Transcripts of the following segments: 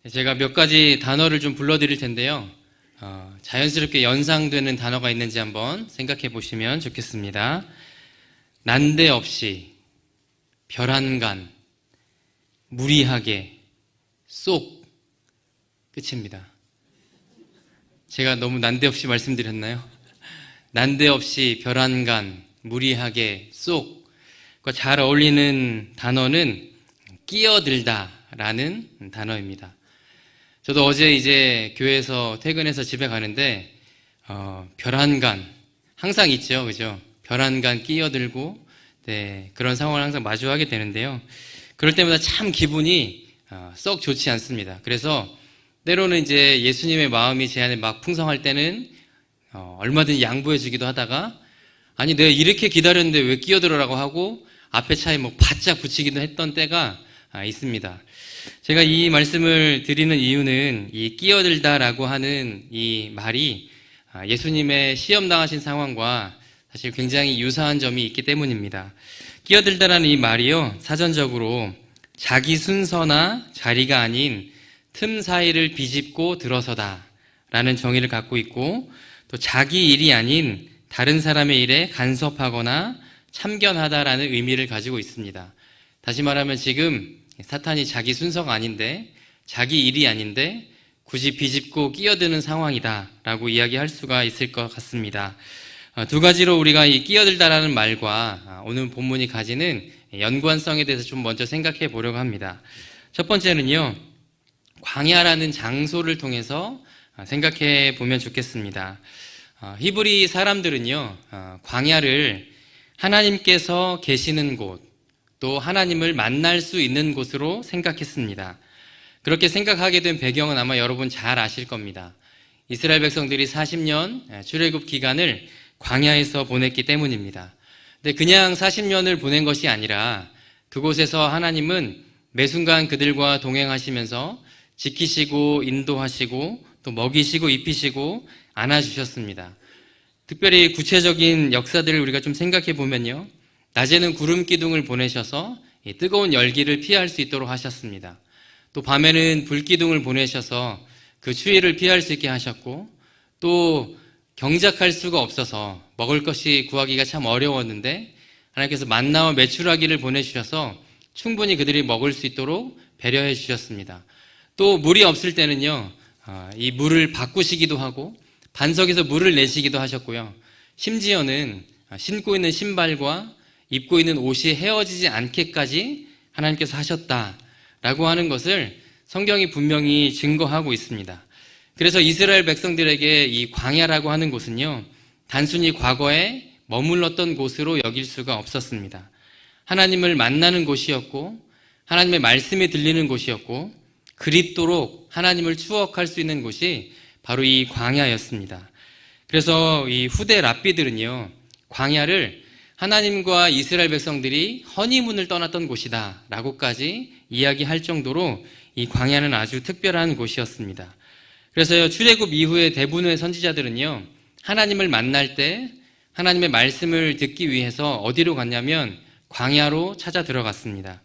제가 몇 가지 단어를 좀 불러드릴 텐데요. 자연스럽게 연상되는 단어가 있는지 한번 생각해 보시면 좋겠습니다. 난데없이, 별안간, 무리하게, 쏙, 끝입니다. 제가 너무 난데없이 말씀드렸나요? 난데없이, 별안간, 무리하게, 쏙. 잘 어울리는 단어는 끼어들다 라는 단어입니다. 저도 어제 이제 교회에서 퇴근해서 집에 가는데 별안간 항상 있죠, 그죠? 별안간 끼어들고 그런 상황을 항상 마주하게 되는데요. 그럴 때마다 참 기분이 썩 좋지 않습니다. 그래서 때로는 이제 예수님의 마음이 제 안에 막 풍성할 때는 얼마든지 양보해 주기도 하다가 아니 내가 이렇게 기다렸는데 왜 끼어들어라고 하고 앞에 차에 뭐 바짝 붙이기도 했던 때가 있습니다. 제가 이 말씀을 드리는 이유는 이 끼어들다라고 하는 이 말이 예수님의 시험당하신 상황과 사실 굉장히 유사한 점이 있기 때문입니다. 끼어들다라는 이 말이요, 사전적으로 자기 순서나 자리가 아닌 틈 사이를 비집고 들어서다 라는 정의를 갖고 있고, 또 자기 일이 아닌 다른 사람의 일에 간섭하거나 참견하다라는 의미를 가지고 있습니다. 다시 말하면 지금 사탄이 자기 순서가 아닌데, 자기 일이 아닌데 굳이 비집고 끼어드는 상황이다 라고 이야기할 수가 있을 것 같습니다. 두 가지로 우리가 이 끼어들다라는 말과 오늘 본문이 가지는 연관성에 대해서 좀 먼저 생각해 보려고 합니다. 첫 번째는요, 광야라는 장소를 통해서 생각해 보면 좋겠습니다. 히브리 사람들은요, 광야를 하나님께서 계시는 곳, 또 하나님을 만날 수 있는 곳으로 생각했습니다. 그렇게 생각하게 된 배경은 아마 여러분 잘 아실 겁니다. 이스라엘 백성들이 40년 출애굽 기간을 광야에서 보냈기 때문입니다. 근데 그냥 40년을 보낸 것이 아니라 그곳에서 하나님은 매 순간 그들과 동행하시면서 지키시고 인도하시고 또 먹이시고 입히시고 안아주셨습니다. 특별히 구체적인 역사들을 우리가 좀 생각해 보면요, 낮에는 구름 기둥을 보내셔서 뜨거운 열기를 피할 수 있도록 하셨습니다. 또 밤에는 불 기둥을 보내셔서 그 추위를 피할 수 있게 하셨고, 또 경작할 수가 없어서 먹을 것이 구하기가 참 어려웠는데 하나님께서 만나와 메추라기를 보내주셔서 충분히 그들이 먹을 수 있도록 배려해 주셨습니다. 또 물이 없을 때는요, 이 물을 바꾸시기도 하고 반석에서 물을 내시기도 하셨고요, 심지어는 신고 있는 신발과 입고 있는 옷이 헤어지지 않게까지 하나님께서 하셨다라고 하는 것을 성경이 분명히 증거하고 있습니다. 그래서 이스라엘 백성들에게 이 광야라고 하는 곳은요, 단순히 과거에 머물렀던 곳으로 여길 수가 없었습니다. 하나님을 만나는 곳이었고, 하나님의 말씀이 들리는 곳이었고, 그립도록 하나님을 추억할 수 있는 곳이 바로 이 광야였습니다. 그래서 이 후대 랍비들은요, 광야를 하나님과 이스라엘 백성들이 허니문을 떠났던 곳이다 라고까지 이야기할 정도로 이 광야는 아주 특별한 곳이었습니다. 그래서 출애굽 이후에 대부분의 선지자들은요, 하나님을 만날 때 하나님의 말씀을 듣기 위해서 어디로 갔냐면 광야로 찾아 들어갔습니다.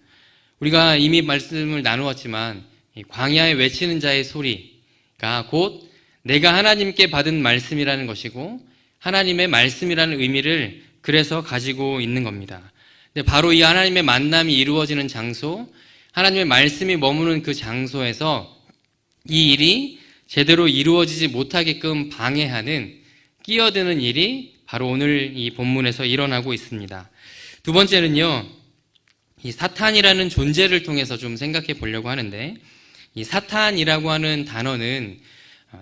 우리가 이미 말씀을 나누었지만 이 광야에 외치는 자의 소리가 곧 내가 하나님께 받은 말씀이라는 것이고, 하나님의 말씀이라는 의미를 그래서 가지고 있는 겁니다. 근데 바로 이 하나님의 만남이 이루어지는 장소, 하나님의 말씀이 머무는 그 장소에서 이 일이 제대로 이루어지지 못하게끔 방해하는, 끼어드는 일이 바로 오늘 이 본문에서 일어나고 있습니다. 두 번째는요, 이 사탄이라는 존재를 통해서 좀 생각해 보려고 하는데, 이 사탄이라고 하는 단어는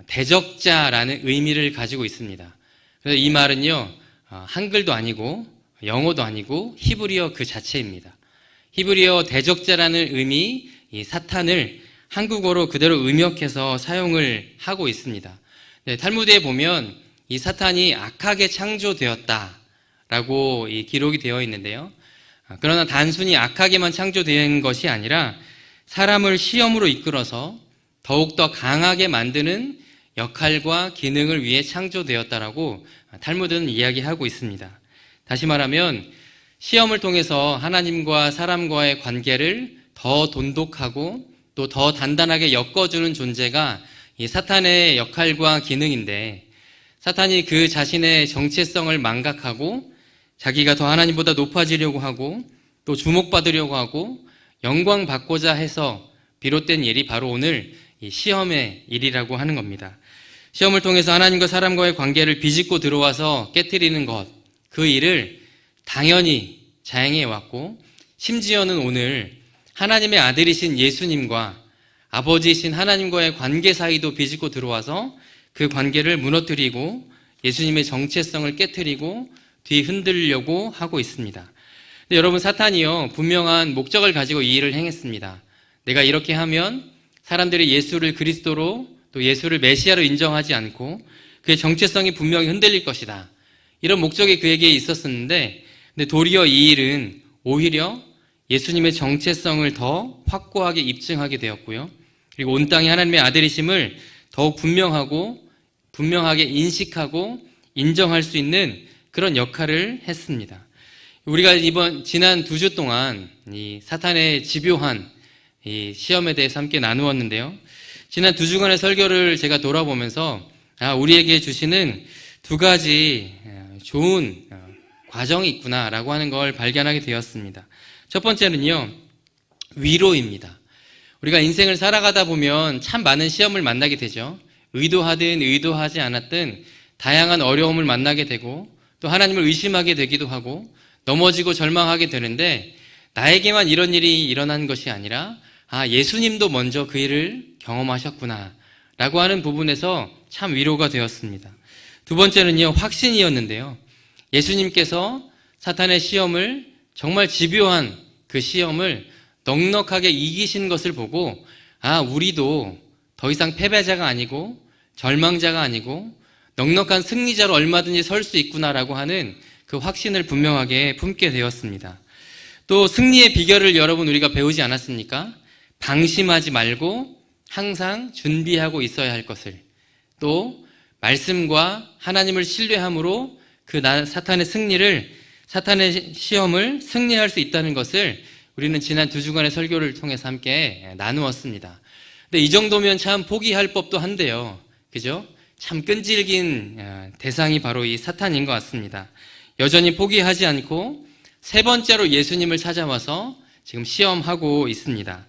대적자라는 의미를 가지고 있습니다. 그래서 이 말은요, 한글도 아니고 영어도 아니고 히브리어 그 자체입니다. 히브리어 대적자라는 의미, 이 사탄을 한국어로 그대로 음역해서 사용을 하고 있습니다. 탈무드에 보면 이 사탄이 악하게 창조되었다라고 기록이 되어 있는데요, 그러나 단순히 악하게만 창조된 것이 아니라 사람을 시험으로 이끌어서 더욱더 강하게 만드는 역할과 기능을 위해 창조되었다라고 탈무드는 이야기하고 있습니다. 다시 말하면 시험을 통해서 하나님과 사람과의 관계를 더 돈독하고 또 더 단단하게 엮어주는 존재가 이 사탄의 역할과 기능인데, 사탄이 그 자신의 정체성을 망각하고 자기가 더 하나님보다 높아지려고 하고 또 주목받으려고 하고 영광받고자 해서 비롯된 일이 바로 오늘 이 시험의 일이라고 하는 겁니다. 시험을 통해서 하나님과 사람과의 관계를 비집고 들어와서 깨트리는 것, 그 일을 당연히 자행해 왔고, 심지어는 오늘 하나님의 아들이신 예수님과 아버지이신 하나님과의 관계 사이도 비집고 들어와서 그 관계를 무너뜨리고 예수님의 정체성을 깨트리고 뒤흔들려고 하고 있습니다. 근데 여러분, 사탄이요, 분명한 목적을 가지고 이 일을 행했습니다. 내가 이렇게 하면 사람들이 예수를 그리스도로 또 예수를 메시아로 인정하지 않고 그의 정체성이 분명히 흔들릴 것이다. 이런 목적이 그에게 있었었는데, 근데 도리어 이 일은 오히려 예수님의 정체성을 더 확고하게 입증하게 되었고요. 그리고 온 땅의 하나님의 아들이심을 더욱 분명하게 인식하고 인정할 수 있는 그런 역할을 했습니다. 우리가 지난 2주 동안 이 사탄의 집요한 이 시험에 대해서 함께 나누었는데요. 지난 2주간의 설교를 제가 돌아보면서 우리에게 주시는 2가지 좋은 과정이 있구나라고 하는 걸 발견하게 되었습니다. 첫 번째는요, 위로입니다. 우리가 인생을 살아가다 보면 참 많은 시험을 만나게 되죠. 의도하든 의도하지 않았든 다양한 어려움을 만나게 되고 또 하나님을 의심하게 되기도 하고 넘어지고 절망하게 되는데, 나에게만 이런 일이 일어난 것이 아니라 예수님도 먼저 그 일을 경험하셨구나 라고 하는 부분에서 참 위로가 되었습니다. 두 번째는요, 확신이었는데요. 예수님께서 사탄의 시험을, 정말 집요한 그 시험을 넉넉하게 이기신 것을 보고 우리도 더 이상 패배자가 아니고 절망자가 아니고 넉넉한 승리자로 얼마든지 설 수 있구나라고 하는 그 확신을 분명하게 품게 되었습니다. 또 승리의 비결을 여러분 우리가 배우지 않았습니까? 방심하지 말고 항상 준비하고 있어야 할 것을, 또 말씀과 하나님을 신뢰함으로 그 사탄의 시험을 승리할 수 있다는 것을 우리는 지난 2주간의 설교를 통해서 함께 나누었습니다. 근데 이 정도면 참 포기할 법도 한데요. 그죠? 참 끈질긴 대상이 바로 이 사탄인 것 같습니다. 여전히 포기하지 않고 3번째로 예수님을 찾아와서 지금 시험하고 있습니다.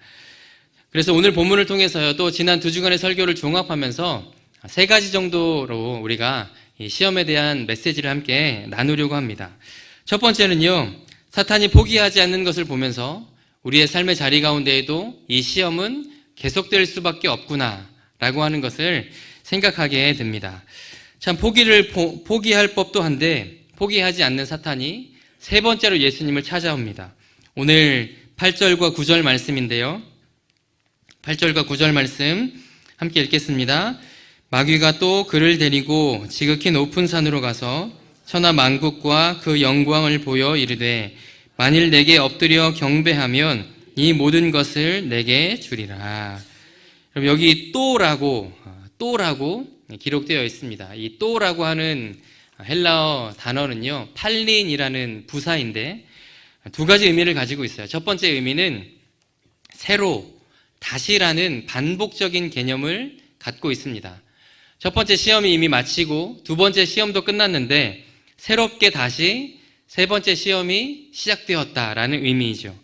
그래서 오늘 본문을 통해서요, 또 지난 2주간의 설교를 종합하면서 3가지 정도로 우리가 이 시험에 대한 메시지를 함께 나누려고 합니다. 첫 번째는요, 사탄이 포기하지 않는 것을 보면서 우리의 삶의 자리 가운데에도 이 시험은 계속될 수밖에 없구나 라고 하는 것을 생각하게 됩니다. 참 포기할 법도 한데 포기하지 않는 사탄이 3번째로 예수님을 찾아옵니다. 오늘 8절과 9절 말씀인데요. 8절과 9절 말씀 함께 읽겠습니다. 마귀가 또 그를 데리고 지극히 높은 산으로 가서 천하 만국과 그 영광을 보여 이르되 만일 내게 엎드려 경배하면 이 모든 것을 내게 주리라. 그럼 여기 또라고 기록되어 있습니다. 이 또라고 하는 헬라어 단어는요, 팔린이라는 부사인데 2가지 의미를 가지고 있어요. 첫 번째 의미는 새로, 다시라는 반복적인 개념을 갖고 있습니다. 첫 번째 시험이 이미 마치고 2번째 시험도 끝났는데 새롭게 다시 3번째 시험이 시작되었다라는 의미이죠.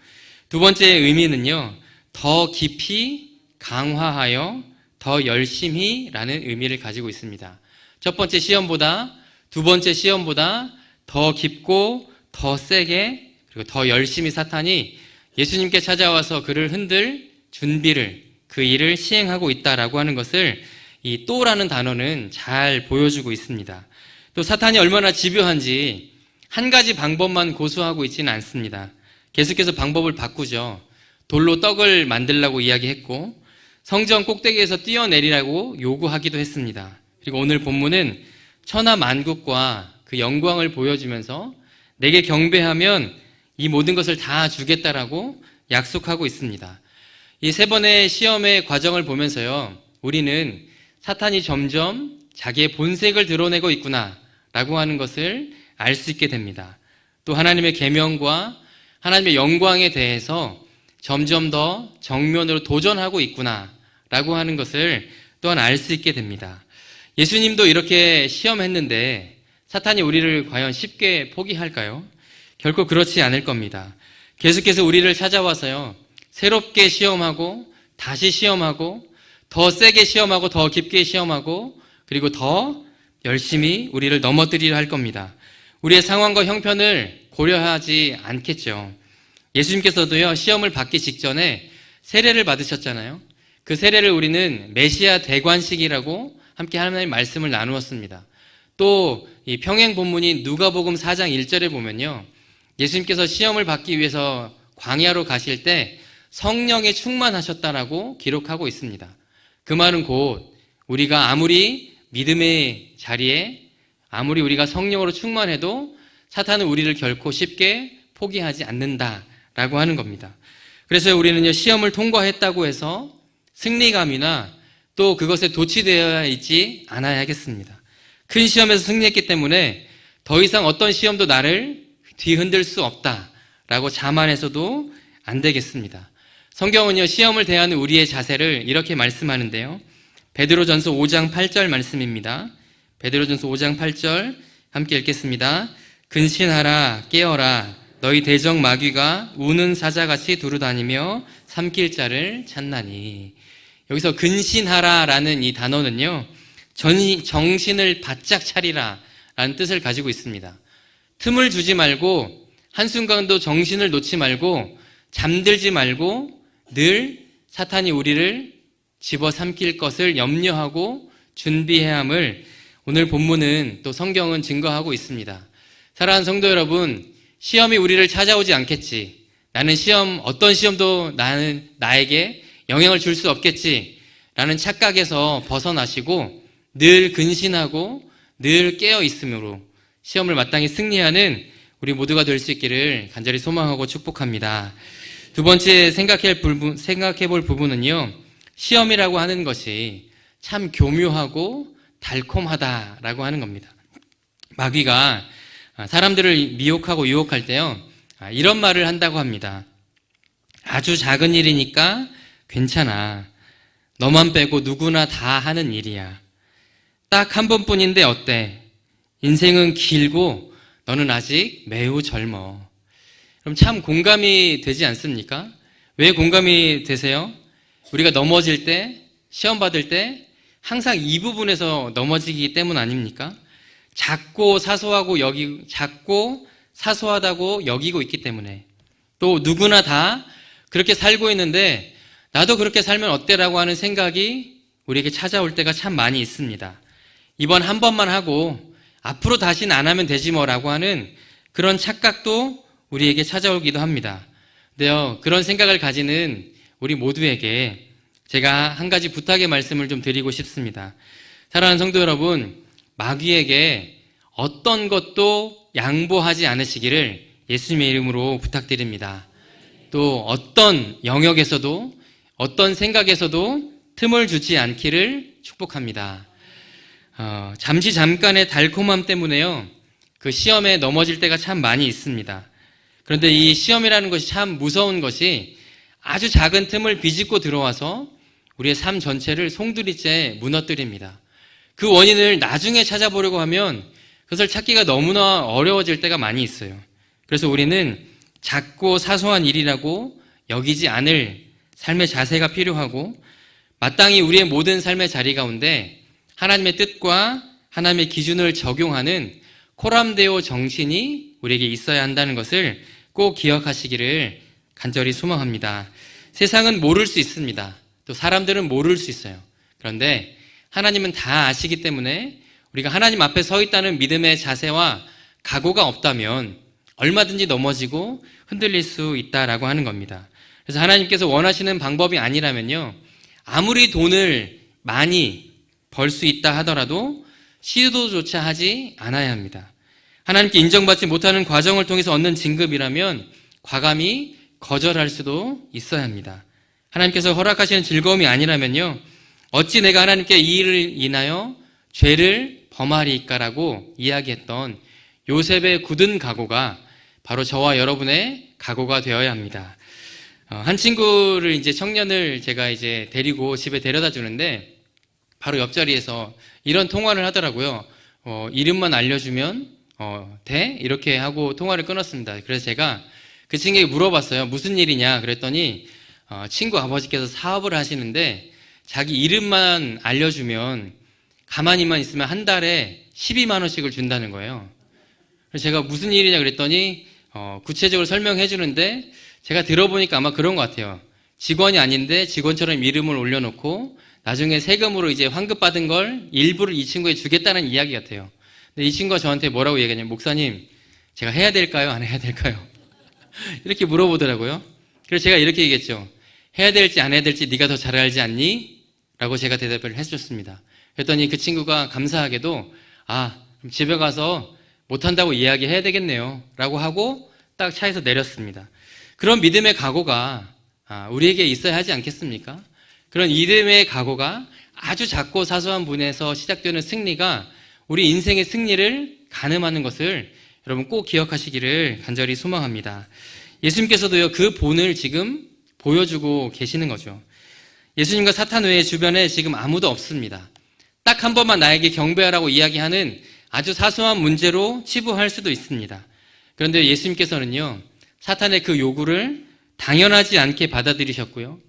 2번째 의미는요, 더 깊이 강화하여 더 열심히 라는 의미를 가지고 있습니다. 첫 번째 시험보다 2번째 시험보다 더 깊고 더 세게 그리고 더 열심히 사탄이 예수님께 찾아와서 그를 흔들 준비를, 그 일을 시행하고 있다라고 하는 것을 이 또라는 단어는 잘 보여주고 있습니다. 또 사탄이 얼마나 집요한지 한 가지 방법만 고수하고 있지는 않습니다. 계속해서 방법을 바꾸죠. 돌로 떡을 만들라고 이야기했고 성전 꼭대기에서 뛰어내리라고 요구하기도 했습니다. 그리고 오늘 본문은 천하 만국과 그 영광을 보여주면서 내게 경배하면 이 모든 것을 다 주겠다라고 약속하고 있습니다. 이 3번의 시험의 과정을 보면서요, 우리는 사탄이 점점 자기의 본색을 드러내고 있구나라고 하는 것을 알 수 있게 됩니다. 또 하나님의 계명과 하나님의 영광에 대해서 점점 더 정면으로 도전하고 있구나라고 하는 것을 또한 알 수 있게 됩니다. 예수님도 이렇게 시험했는데 사탄이 우리를 과연 쉽게 포기할까요? 결코 그렇지 않을 겁니다. 계속해서 우리를 찾아와서요, 새롭게 시험하고 다시 시험하고 더 세게 시험하고 더 깊게 시험하고 그리고 더 열심히 우리를 넘어뜨리려 할 겁니다. 우리의 상황과 형편을 고려하지 않겠죠. 예수님께서도요, 시험을 받기 직전에 세례를 받으셨잖아요. 그 세례를 우리는 메시아 대관식이라고 함께 하나님의 말씀을 나누었습니다. 또 이 평행 본문인 누가복음 4장 1절에 보면요, 예수님께서 시험을 받기 위해서 광야로 가실 때 성령에 충만하셨다라고 기록하고 있습니다. 그 말은 곧 우리가 아무리 믿음의 자리에 아무리 우리가 성령으로 충만해도 사탄은 우리를 결코 쉽게 포기하지 않는다라고 하는 겁니다. 그래서 우리는요, 시험을 통과했다고 해서 승리감이나 또 그것에 도취되어 있지 않아야겠습니다. 큰 시험에서 승리했기 때문에 더 이상 어떤 시험도 나를 뒤흔들 수 없다라고 자만해서도 안 되겠습니다. 성경은요, 시험을 대하는 우리의 자세를 이렇게 말씀하는데요. 베드로전서 5장 8절 말씀입니다. 베드로전서 5장 8절 함께 읽겠습니다. 근신하라, 깨어라, 너희 대적 마귀가 우는 사자같이 두루다니며 삼킬 자를 찾나니. 여기서 근신하라라는 이 단어는요, 정신을 바짝 차리라 라는 뜻을 가지고 있습니다. 틈을 주지 말고 한순간도 정신을 놓지 말고 잠들지 말고 늘 사탄이 우리를 집어삼킬 것을 염려하고 준비해야 함을 오늘 본문은 또 성경은 증거하고 있습니다. 사랑하는 성도 여러분, 시험이 우리를 찾아오지 않겠지, 나는 어떤 시험도 나에게 영향을 줄 수 없겠지 라는 착각에서 벗어나시고 늘 근신하고 늘 깨어 있음으로 시험을 마땅히 승리하는 우리 모두가 될 수 있기를 간절히 소망하고 축복합니다. 두 번째 생각해 볼 부분은요, 시험이라고 하는 것이 참 교묘하고 달콤하다라고 하는 겁니다. 마귀가 사람들을 미혹하고 유혹할 때요, 이런 말을 한다고 합니다. 아주 작은 일이니까 괜찮아. 너만 빼고 누구나 다 하는 일이야. 딱 한 번뿐인데 어때? 인생은 길고 너는 아직 매우 젊어. 그럼 참 공감이 되지 않습니까? 왜 공감이 되세요? 우리가 넘어질 때, 시험 받을 때 항상 이 부분에서 넘어지기 때문 아닙니까? 작고 사소하다고 여기고 있기 때문에, 또 누구나 다 그렇게 살고 있는데 나도 그렇게 살면 어때라고 하는 생각이 우리에게 찾아올 때가 참 많이 있습니다. 이번 한 번만 하고 앞으로 다시는 안 하면 되지 뭐라고 하는 그런 착각도 우리에게 찾아오기도 합니다. 근데요, 그런 생각을 가지는 우리 모두에게 제가 한 가지 부탁의 말씀을 좀 드리고 싶습니다. 사랑하는 성도 여러분, 마귀에게 어떤 것도 양보하지 않으시기를 예수님의 이름으로 부탁드립니다. 또 어떤 영역에서도 어떤 생각에서도 틈을 주지 않기를 축복합니다. 잠깐의 달콤함 때문에요, 그 시험에 넘어질 때가 참 많이 있습니다. 그런데 이 시험이라는 것이 참 무서운 것이 아주 작은 틈을 비집고 들어와서 우리의 삶 전체를 송두리째 무너뜨립니다. 그 원인을 나중에 찾아보려고 하면 그것을 찾기가 너무나 어려워질 때가 많이 있어요. 그래서 우리는 작고 사소한 일이라고 여기지 않을 삶의 자세가 필요하고, 마땅히 우리의 모든 삶의 자리 가운데 하나님의 뜻과 하나님의 기준을 적용하는 코람데오 정신이 우리에게 있어야 한다는 것을 꼭 기억하시기를 간절히 소망합니다. 세상은 모를 수 있습니다. 또 사람들은 모를 수 있어요. 그런데 하나님은 다 아시기 때문에 우리가 하나님 앞에 서 있다는 믿음의 자세와 각오가 없다면 얼마든지 넘어지고 흔들릴 수 있다라고 하는 겁니다. 그래서 하나님께서 원하시는 방법이 아니라면요, 아무리 돈을 많이 벌 수 있다 하더라도 시도조차 하지 않아야 합니다. 하나님께 인정받지 못하는 과정을 통해서 얻는 진급이라면 과감히 거절할 수도 있어야 합니다. 하나님께서 허락하시는 즐거움이 아니라면요, 어찌 내가 하나님께 이 일을 인하여 죄를 범하리까라고 이야기했던 요셉의 굳은 각오가 바로 저와 여러분의 각오가 되어야 합니다. 한 친구를 이제 청년을 제가 이제 데리고 집에 데려다 주는데 바로 옆자리에서 이런 통화를 하더라고요. 이름만 알려주면 돼? 이렇게 하고 통화를 끊었습니다. 그래서 제가 그 친구에게 물어봤어요. 무슨 일이냐? 그랬더니 친구 아버지께서 사업을 하시는데 자기 이름만 알려주면 가만히만 있으면 한 달에 12만 원씩을 준다는 거예요. 그래서 제가 무슨 일이냐 그랬더니 구체적으로 설명해 주는데 제가 들어보니까 아마 그런 것 같아요. 직원이 아닌데 직원처럼 이름을 올려놓고 나중에 세금으로 이제 환급받은 걸 일부를 이 친구에 주겠다는 이야기 같아요. 근데 이 친구가 저한테 뭐라고 얘기하냐면 목사님 제가 해야 될까요? 안 해야 될까요? 이렇게 물어보더라고요. 그래서 제가 이렇게 얘기했죠. 해야 될지 안 해야 될지 네가 더 잘 알지 않니? 라고 제가 대답을 해줬습니다. 그랬더니 그 친구가 감사하게도 그럼 집에 가서 못한다고 이야기해야 되겠네요 라고 하고 딱 차에서 내렸습니다. 그런 믿음의 각오가 우리에게 있어야 하지 않겠습니까? 그런 믿음의 각오가 아주 작고 사소한 분에서 시작되는 승리가 우리 인생의 승리를 가늠하는 것을 여러분 꼭 기억하시기를 간절히 소망합니다. 예수님께서도요 그 본을 지금 보여주고 계시는 거죠. 예수님과 사탄 외에 주변에 지금 아무도 없습니다. 딱 한 번만 나에게 경배하라고 이야기하는 아주 사소한 문제로 치부할 수도 있습니다. 그런데 예수님께서는요 사탄의 그 요구를 당연하지 않게 받아들이셨고요.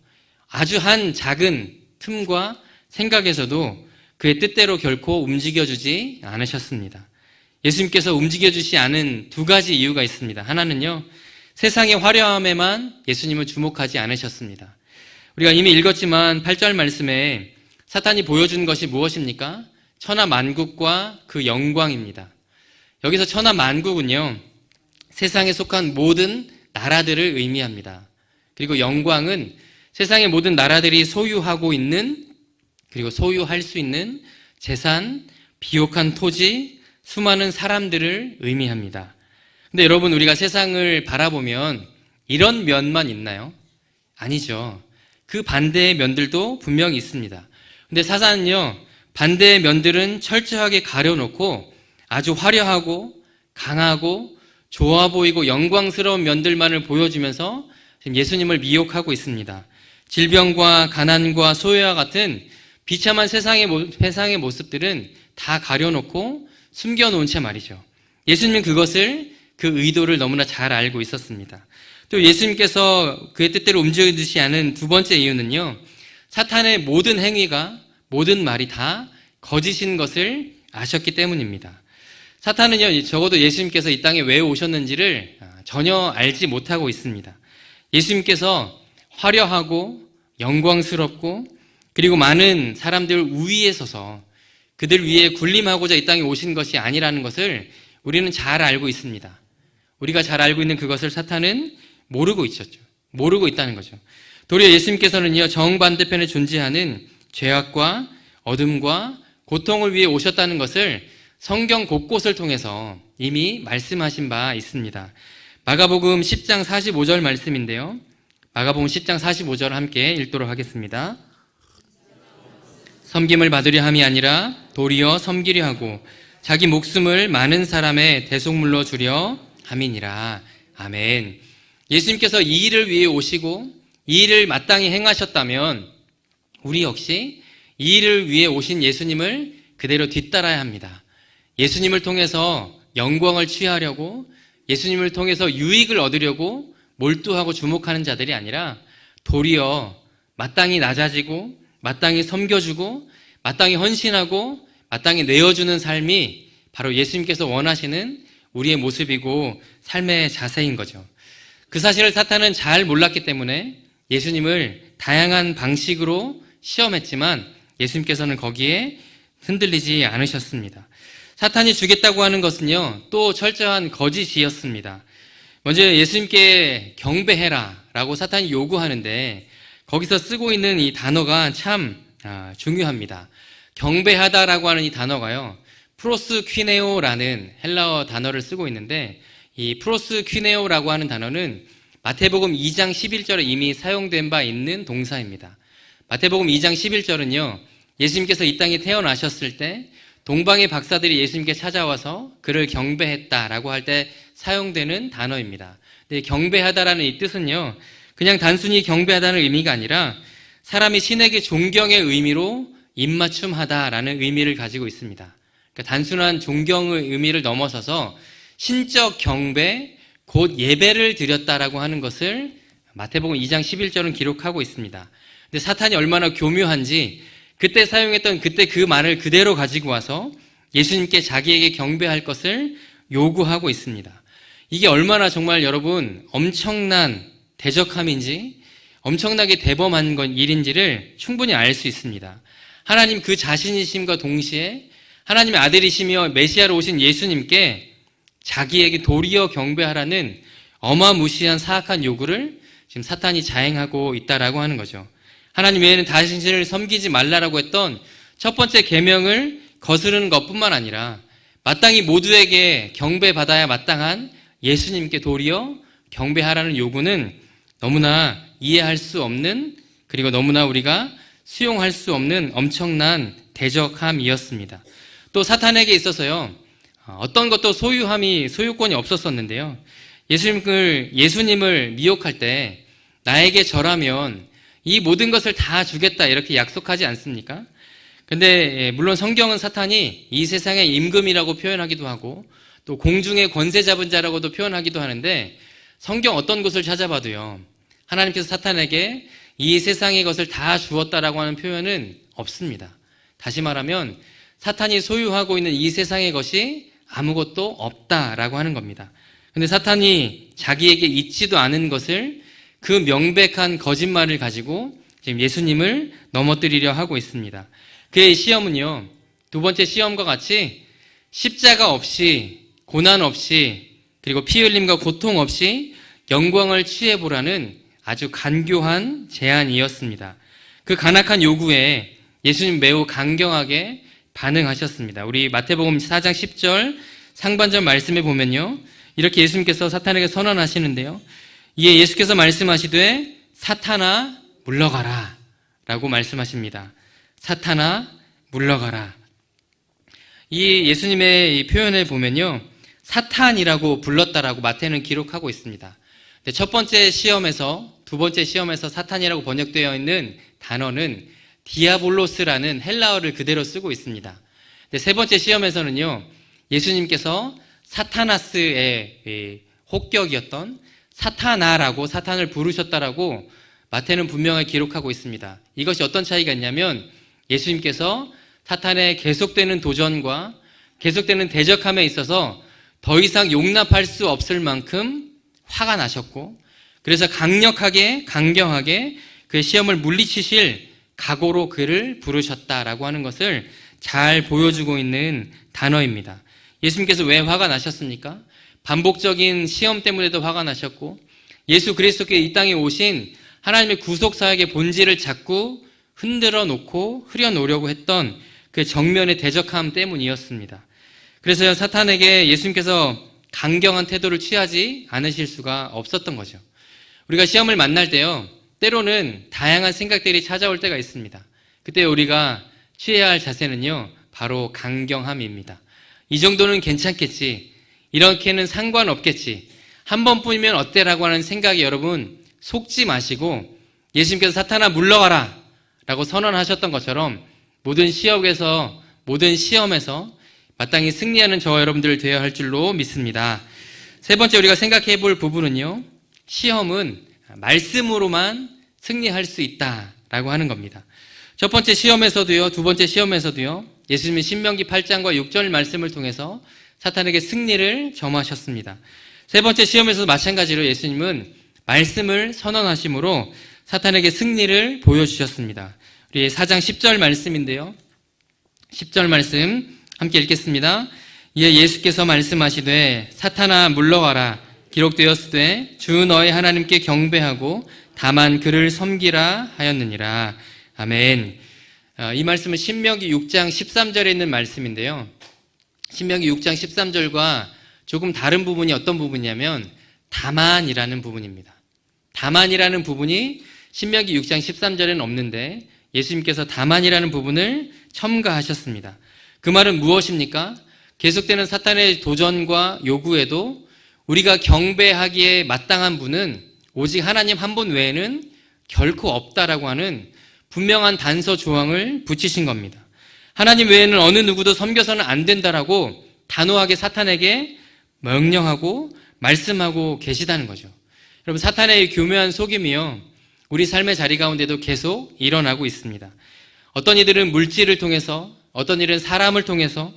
아주 한 작은 틈과 생각에서도 그의 뜻대로 결코 움직여주지 않으셨습니다. 예수님께서 움직여주지 않은 두 가지 이유가 있습니다. 하나는요, 세상의 화려함에만 예수님은 주목하지 않으셨습니다. 우리가 이미 읽었지만 8절 말씀에 사탄이 보여준 것이 무엇입니까? 천하만국과 그 영광입니다. 여기서 천하만국은요, 세상에 속한 모든 나라들을 의미합니다. 그리고 영광은 세상의 모든 나라들이 소유하고 있는 그리고 소유할 수 있는 재산, 비옥한 토지, 수많은 사람들을 의미합니다. 근데 여러분 우리가 세상을 바라보면 이런 면만 있나요? 아니죠. 그 반대의 면들도 분명히 있습니다. 근데 사탄은요 반대의 면들은 철저하게 가려놓고 아주 화려하고 강하고 좋아 보이고 영광스러운 면들만을 보여주면서 지금 예수님을 미혹하고 있습니다. 질병과 가난과 소외와 같은 비참한 세상의 모습들은 다 가려놓고 숨겨놓은 채 말이죠. 예수님은 그것을 그 의도를 너무나 잘 알고 있었습니다. 또 예수님께서 그의 뜻대로 움직이지 않은 두 번째 이유는요. 사탄의 모든 행위가 모든 말이 다 거짓인 것을 아셨기 때문입니다. 사탄은요. 적어도 예수님께서 이 땅에 왜 오셨는지를 전혀 알지 못하고 있습니다. 예수님께서 화려하고 영광스럽고 그리고 많은 사람들 우위에 서서 그들 위에 군림하고자 이 땅에 오신 것이 아니라는 것을 우리는 잘 알고 있습니다. 우리가 잘 알고 있는 그것을 사탄은 모르고 있었죠. 모르고 있다는 거죠. 도리어 예수님께서는요, 정반대편에 존재하는 죄악과 어둠과 고통을 위해 오셨다는 것을 성경 곳곳을 통해서 이미 말씀하신 바 있습니다. 마가복음 10장 45절 말씀인데요. 마가복음 10장 45절 함께 읽도록 하겠습니다. 섬김을 받으려 함이 아니라 도리어 섬기려 하고 자기 목숨을 많은 사람의 대속물로 주려 함이니라. 아멘. 예수님께서 이 일을 위해 오시고 이 일을 마땅히 행하셨다면 우리 역시 이 일을 위해 오신 예수님을 그대로 뒤따라야 합니다. 예수님을 통해서 영광을 취하려고 예수님을 통해서 유익을 얻으려고 몰두하고 주목하는 자들이 아니라 도리어 마땅히 낮아지고 마땅히 섬겨주고 마땅히 헌신하고 마땅히 내어주는 삶이 바로 예수님께서 원하시는 우리의 모습이고 삶의 자세인 거죠. 그 사실을 사탄은 잘 몰랐기 때문에 예수님을 다양한 방식으로 시험했지만 예수님께서는 거기에 흔들리지 않으셨습니다. 사탄이 주겠다고 하는 것은요, 또 철저한 거짓이었습니다. 먼저 예수님께 경배해라 라고 사탄이 요구하는데 거기서 쓰고 있는 이 단어가 참 중요합니다. 경배하다라고 하는 이 단어가요, 프로스퀴네오라는 헬라어 단어를 쓰고 있는데 이 프로스퀴네오라고 하는 단어는 마태복음 2장 11절에 이미 사용된 바 있는 동사입니다. 마태복음 2장 11절은요, 예수님께서 이 땅에 태어나셨을 때 동방의 박사들이 예수님께 찾아와서 그를 경배했다라고 할 때 사용되는 단어입니다. 근데 경배하다라는 이 뜻은요, 그냥 단순히 경배하다는 의미가 아니라 사람이 신에게 존경의 의미로 입맞춤하다라는 의미를 가지고 있습니다. 그러니까 단순한 존경의 의미를 넘어서서 신적 경배, 곧 예배를 드렸다라고 하는 것을 마태복음 2장 11절은 기록하고 있습니다. 근데 사탄이 얼마나 교묘한지 그때 사용했던 그때 그 말을 그대로 가지고 와서 예수님께 자기에게 경배할 것을 요구하고 있습니다. 이게 얼마나 정말 여러분 엄청난 대적함인지 엄청나게 대범한 일인지를 충분히 알 수 있습니다. 하나님 그 자신이심과 동시에 하나님의 아들이시며 메시아로 오신 예수님께 자기에게 도리어 경배하라는 어마무시한 사악한 요구를 지금 사탄이 자행하고 있다라고 하는 거죠. 하나님 외에는 당신을 섬기지 말라라고 했던 첫 번째 계명을 거스르는 것뿐만 아니라 마땅히 모두에게 경배받아야 마땅한 예수님께 도리어 경배하라는 요구는 너무나 이해할 수 없는, 그리고 너무나 우리가 수용할 수 없는 엄청난 대적함이었습니다. 또 사탄에게 있어서요, 어떤 것도 소유권이 없었었는데요. 예수님을 미혹할 때 나에게 절하면 이 모든 것을 다 주겠다 이렇게 약속하지 않습니까? 근데 물론 성경은 사탄이 이 세상의 임금이라고 표현하기도 하고 또 공중의 권세 잡은 자라고도 표현하기도 하는데 성경 어떤 곳을 찾아봐도요, 하나님께서 사탄에게 이 세상의 것을 다 주었다라고 하는 표현은 없습니다. 다시 말하면 사탄이 소유하고 있는 이 세상의 것이 아무것도 없다라고 하는 겁니다. 근데 사탄이 자기에게 있지도 않은 것을 그 명백한 거짓말을 가지고 지금 예수님을 넘어뜨리려 하고 있습니다. 그의 시험은요, 두 번째 시험과 같이 십자가 없이, 고난 없이, 그리고 피 흘림과 고통 없이 영광을 취해보라는 아주 간교한 제안이었습니다. 그 간악한 요구에 예수님 매우 강경하게 반응하셨습니다. 우리 마태복음 4장 10절 상반절 말씀에 보면요, 이렇게 예수님께서 사탄에게 선언하시는데요, 이에 예수께서 말씀하시되 사탄아 물러가라 라고 말씀하십니다. 사탄아 물러가라. 이 예수님의 이 표현을 보면요, 사탄이라고 불렀다라고 마태는 기록하고 있습니다. 근데 첫 번째 시험에서, 두 번째 시험에서 사탄이라고 번역되어 있는 단어는 디아볼로스라는 헬라어를 그대로 쓰고 있습니다. 근데 세 번째 시험에서는요, 예수님께서 사타나스의 혹격이었던 사타나라고 사탄을 부르셨다라고 마태는 분명히 기록하고 있습니다. 이것이 어떤 차이가 있냐면 예수님께서 사탄의 계속되는 도전과 계속되는 대적함에 있어서 더 이상 용납할 수 없을 만큼 화가 나셨고, 그래서 강력하게 강경하게 그의 시험을 물리치실 각오로 그를 부르셨다라고 하는 것을 잘 보여주고 있는 단어입니다. 예수님께서 왜 화가 나셨습니까? 반복적인 시험 때문에도 화가 나셨고, 예수 그리스도께 이 땅에 오신 하나님의 구속사역의 본질을 자꾸 흔들어 놓고 흐려놓으려고 했던 그 정면의 대적함 때문이었습니다. 그래서 사탄에게 예수님께서 강경한 태도를 취하지 않으실 수가 없었던 거죠. 우리가 시험을 만날 때요, 때로는 다양한 생각들이 찾아올 때가 있습니다. 그때 우리가 취해야 할 자세는요, 바로 강경함입니다. 이 정도는 괜찮겠지, 이렇게는 상관없겠지, 한 번뿐이면 어때라고 하는 생각에 여러분 속지 마시고 예수님께서 사탄아 물러가라 라고 선언하셨던 것처럼 모든 시험에서 마땅히 승리하는 저와 여러분들 되어야 할 줄로 믿습니다. 세 번째 우리가 생각해 볼 부분은요, 시험은 말씀으로만 승리할 수 있다라고 하는 겁니다. 첫 번째 시험에서도요, 두 번째 시험에서도요, 예수님이 신명기 8장과 6절 말씀을 통해서 사탄에게 승리를 점하셨습니다. 세 번째 시험에서도 마찬가지로 예수님은 말씀을 선언하심으로 사탄에게 승리를 보여주셨습니다. 우리 4장 10절 말씀인데요, 10절 말씀 함께 읽겠습니다. 이에 예수께서 말씀하시되 사탄아 물러가라, 기록되었으되 주 너의 하나님께 경배하고 다만 그를 섬기라 하였느니라. 아멘. 이 말씀은 신명기 6장 13절에 있는 말씀인데요, 신명기 6장 13절과 조금 다른 부분이 어떤 부분이냐면 다만이라는 부분입니다. 다만이라는 부분이 신명기 6장 13절에는 없는데 예수님께서 다만이라는 부분을 첨가하셨습니다. 그 말은 무엇입니까? 계속되는 사탄의 도전과 요구에도 우리가 경배하기에 마땅한 분은 오직 하나님 한 분 외에는 결코 없다라고 하는 분명한 단서 조항을 붙이신 겁니다. 하나님 외에는 어느 누구도 섬겨서는 안 된다라고 단호하게 사탄에게 명령하고 말씀하고 계시다는 거죠. 여러분, 사탄의 교묘한 속임이요, 우리 삶의 자리 가운데도 계속 일어나고 있습니다. 어떤 이들은 물질을 통해서, 어떤 일은 사람을 통해서,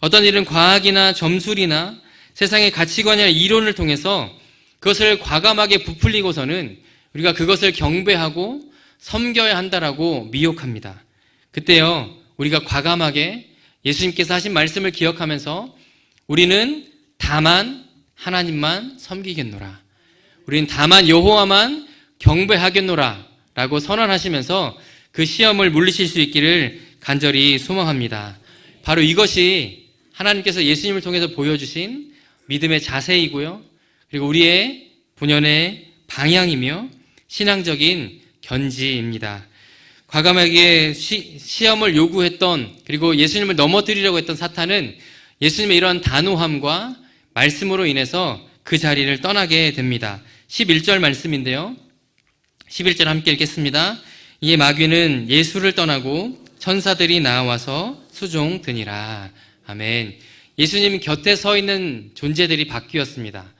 어떤 일은 과학이나 점술이나 세상의 가치관이나 이론을 통해서 그것을 과감하게 부풀리고서는 우리가 그것을 경배하고 섬겨야 한다라고 미혹합니다. 그때요, 우리가 과감하게 예수님께서 하신 말씀을 기억하면서 우리는 다만 하나님만 섬기겠노라, 우리는 다만 여호와만 경배하겠노라 라고 선언하시면서 그 시험을 물리칠 수 있기를 간절히 소망합니다. 바로 이것이 하나님께서 예수님을 통해서 보여주신 믿음의 자세이고요, 그리고 우리의 본연의 방향이며 신앙적인 견지입니다. 과감하게 시험을 요구했던, 그리고 예수님을 넘어뜨리려고 했던 사탄은 예수님의 이러한 단호함과 말씀으로 인해서 그 자리를 떠나게 됩니다. 11절 말씀인데요, 11절 함께 읽겠습니다. 이에 마귀는 예수를 떠나고 천사들이 나와서 수종드니라. 아멘. 예수님 곁에 서 있는 존재들이 바뀌었습니다.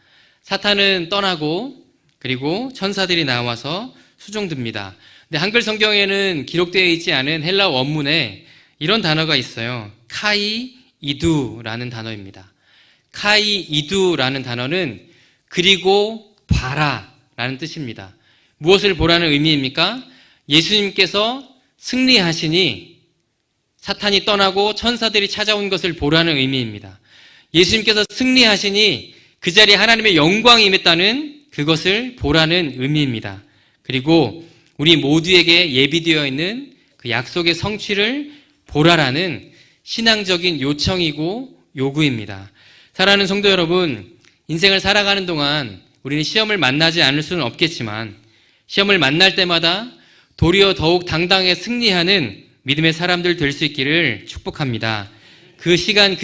사탄은 떠나고 그리고 천사들이 나와서 수종듭니다. 근데 한글 성경에는 기록되어 있지 않은 헬라 원문에 이런 단어가 있어요. 카이이두라는 단어입니다. 카이이두라는 단어는 그리고 봐라라는 뜻입니다. 무엇을 보라는 의미입니까? 예수님께서 승리하시니 사탄이 떠나고 천사들이 찾아온 것을 보라는 의미입니다. 예수님께서 승리하시니 그 자리에 하나님의 영광이 임했다는 그것을 보라는 의미입니다. 그리고 우리 모두에게 예비되어 있는 그 약속의 성취를 보라라는 신앙적인 요청이고 요구입니다. 사랑하는 성도 여러분, 인생을 살아가는 동안 우리는 시험을 만나지 않을 수는 없겠지만 시험을 만날 때마다 도리어 더욱 당당하게 승리하는 믿음의 사람들 될 수 있기를 축복합니다. 그 시간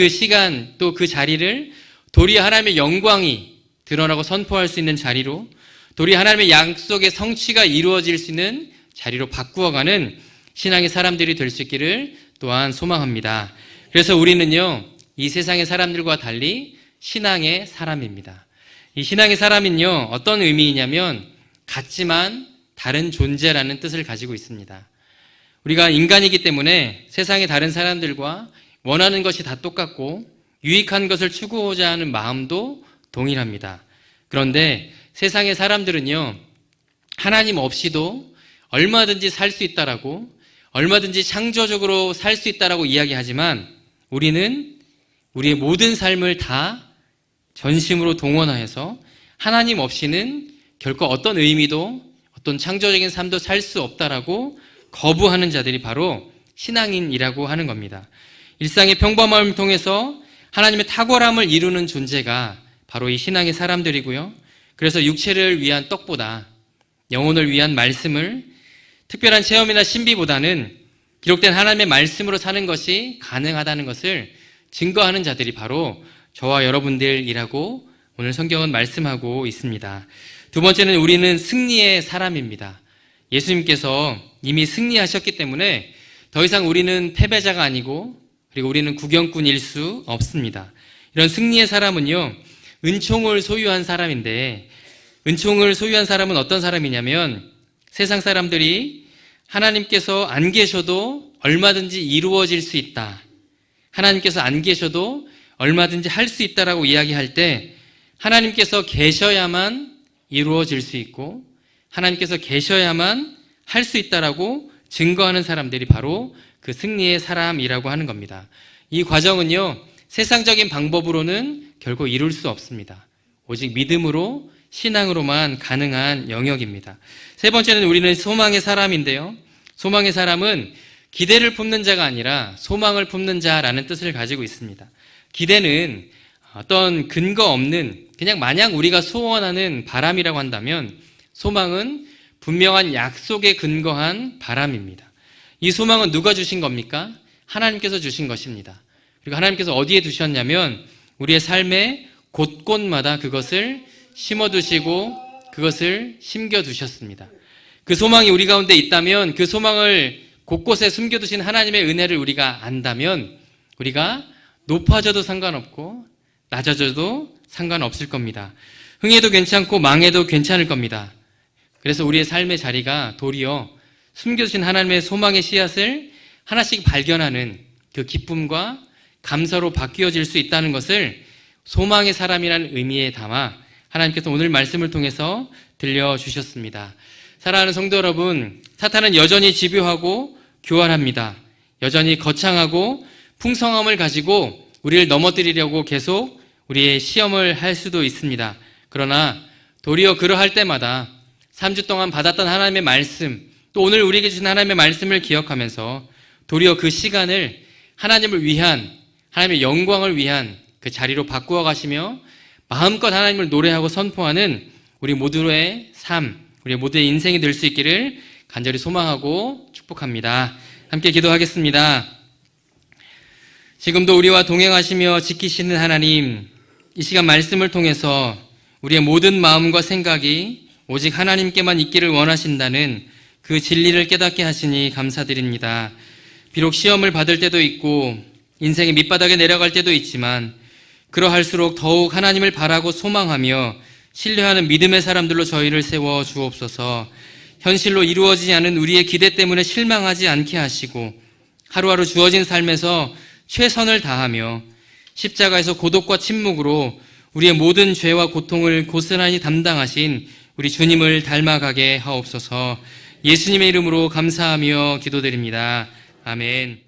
또 그 자리를 도리어 하나님의 영광이 드러나고 선포할 수 있는 자리로, 도리어 하나님의 약속의 성취가 이루어질 수 있는 자리로 바꾸어가는 신앙의 사람들이 될 수 있기를 또한 소망합니다. 그래서 우리는요, 이 세상의 사람들과 달리 신앙의 사람입니다. 이 신앙의 사람은요, 어떤 의미이냐면 같지만 다른 존재라는 뜻을 가지고 있습니다. 우리가 인간이기 때문에 세상의 다른 사람들과 원하는 것이 다 똑같고 유익한 것을 추구하고자 하는 마음도 동일합니다. 그런데 세상의 사람들은요, 하나님 없이도 얼마든지 살 수 있다라고, 얼마든지 창조적으로 살 수 있다라고 이야기하지만 우리는 우리의 모든 삶을 다 전심으로 동원하여서 하나님 없이는 결코 어떤 의미도 어떤 창조적인 삶도 살 수 없다라고 거부하는 자들이 바로 신앙인이라고 하는 겁니다. 일상의 평범함을 통해서 하나님의 탁월함을 이루는 존재가 바로 이 신앙의 사람들이고요. 그래서 육체를 위한 떡보다 영혼을 위한 말씀을, 특별한 체험이나 신비보다는 기록된 하나님의 말씀으로 사는 것이 가능하다는 것을 증거하는 자들이 바로 저와 여러분들이라고 오늘 성경은 말씀하고 있습니다. 두 번째는 우리는 승리의 사람입니다. 예수님께서 이미 승리하셨기 때문에 더 이상 우리는 패배자가 아니고, 그리고 우리는 구경꾼일 수 없습니다. 이런 승리의 사람은요, 은총을 소유한 사람인데, 은총을 소유한 사람은 어떤 사람이냐면 세상 사람들이 하나님께서 안 계셔도 얼마든지 이루어질 수 있다, 하나님께서 안 계셔도 얼마든지 할 수 있다라고 이야기할 때 하나님께서 계셔야만 이루어질 수 있고 하나님께서 계셔야만 할 수 있다라고 증거하는 사람들이 바로 그 승리의 사람이라고 하는 겁니다. 이 과정은요, 세상적인 방법으로는 결코 이룰 수 없습니다. 오직 믿음으로, 신앙으로만 가능한 영역입니다. 세 번째는 우리는 소망의 사람인데요, 소망의 사람은 기대를 품는 자가 아니라 소망을 품는 자라는 뜻을 가지고 있습니다. 기대는 어떤 근거 없는, 그냥 마냥 우리가 소원하는 바람이라고 한다면, 소망은 분명한 약속에 근거한 바람입니다. 이 소망은 누가 주신 겁니까? 하나님께서 주신 것입니다. 그리고 하나님께서 어디에 두셨냐면 우리의 삶의 곳곳마다 그것을 심어두시고 그것을 심겨두셨습니다. 그 소망이 우리 가운데 있다면, 그 소망을 곳곳에 숨겨두신 하나님의 은혜를 우리가 안다면 우리가 높아져도 상관없고 낮아져도 상관없을 겁니다. 흥해도 괜찮고 망해도 괜찮을 겁니다. 그래서 우리의 삶의 자리가 도리어 숨겨두신 하나님의 소망의 씨앗을 하나씩 발견하는 그 기쁨과 감사로 바뀌어질 수 있다는 것을 소망의 사람이라는 의미에 담아 하나님께서 오늘 말씀을 통해서 들려주셨습니다. 사랑하는 성도 여러분, 사탄은 여전히 집요하고 교활합니다. 여전히 거창하고 풍성함을 가지고 우리를 넘어뜨리려고 계속 우리의 시험을 할 수도 있습니다. 그러나 도리어 그러할 때마다 3주 동안 받았던 하나님의 말씀, 또 오늘 우리에게 주신 하나님의 말씀을 기억하면서 도리어 그 시간을 하나님을 위한, 하나님의 영광을 위한 그 자리로 바꾸어 가시며 마음껏 하나님을 노래하고 선포하는 우리 모두의 삶, 우리 모두의 인생이 될 수 있기를 간절히 소망하고 축복합니다. 함께 기도하겠습니다. 지금도 우리와 동행하시며 지키시는 하나님, 이 시간 말씀을 통해서 우리의 모든 마음과 생각이 오직 하나님께만 있기를 원하신다는 그 진리를 깨닫게 하시니 감사드립니다. 비록 시험을 받을 때도 있고 인생의 밑바닥에 내려갈 때도 있지만 그러할수록 더욱 하나님을 바라고 소망하며 신뢰하는 믿음의 사람들로 저희를 세워 주옵소서. 현실로 이루어지지 않은 우리의 기대 때문에 실망하지 않게 하시고 하루하루 주어진 삶에서 최선을 다하며 십자가에서 고독과 침묵으로 우리의 모든 죄와 고통을 고스란히 담당하신 우리 주님을 닮아가게 하옵소서. 예수님의 이름으로 감사하며 기도드립니다. 아멘.